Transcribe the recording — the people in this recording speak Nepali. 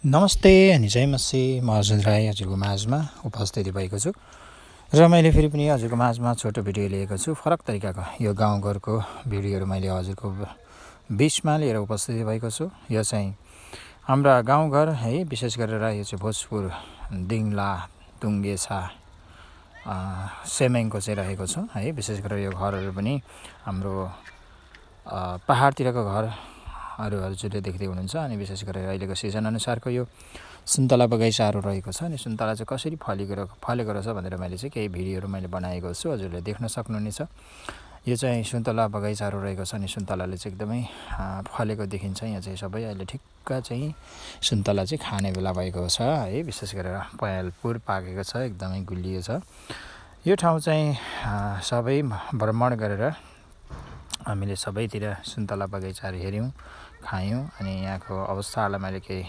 नमस्ते अनि जय मसी म अर्जुन राई हजुरको माझमा उपस्थित भएको छु र मैले फेरि पनि हजुरको माझमा छोटो भिडियो लिएको छु। फरक तरिकाको यो गाउँघरको भिडियोहरू मैले हजुरको बिचमा लिएर उपस्थित भएको छु। यो चाहिँ हाम्रा गाउँघर है, विशेष गरेर यो चाहिँ भोजपुर दिङला तुङ्गेछा सेमेङको चाहिँ रहेको छ है। विशेष गरेर यो घरहरू पनि हाम्रो पहाडतिरको घर हजुरले देख्दै हुनुहुन्छ। अनि विशेष गरेर अहिलेको सिजन अनुसारको यो सुन्तला बगैँचाहरू रहेको छ। अनि सुन्तला चाहिँ कसरी फलेको रहेछ भनेर मैले चाहिँ केही भिडियोहरू मैले बनाएको छु, हजुरले देख्न सक्नुहुनेछ। यो चाहिँ सुन्तला बगैँचाहरू रहेको छ। अनि सुन्तलाले चाहिँ एकदमै फलेको देखिन्छ। यहाँ चाहिँ सबै अहिले ठिक्क चाहिँ सुन्तला चाहिँ खाने बेला भएको छ है। विशेष गरेर पयालपुर पाकेको छ, एकदमै गुलियो छ। यो ठाउँ चाहिँ सबै भ्रमण गरेर हामीले सबैतिर सुन्तला बगैँचाहरू हेऱ्यौँ, खायौँ। अनि यहाँको अवस्थालाई मैले केही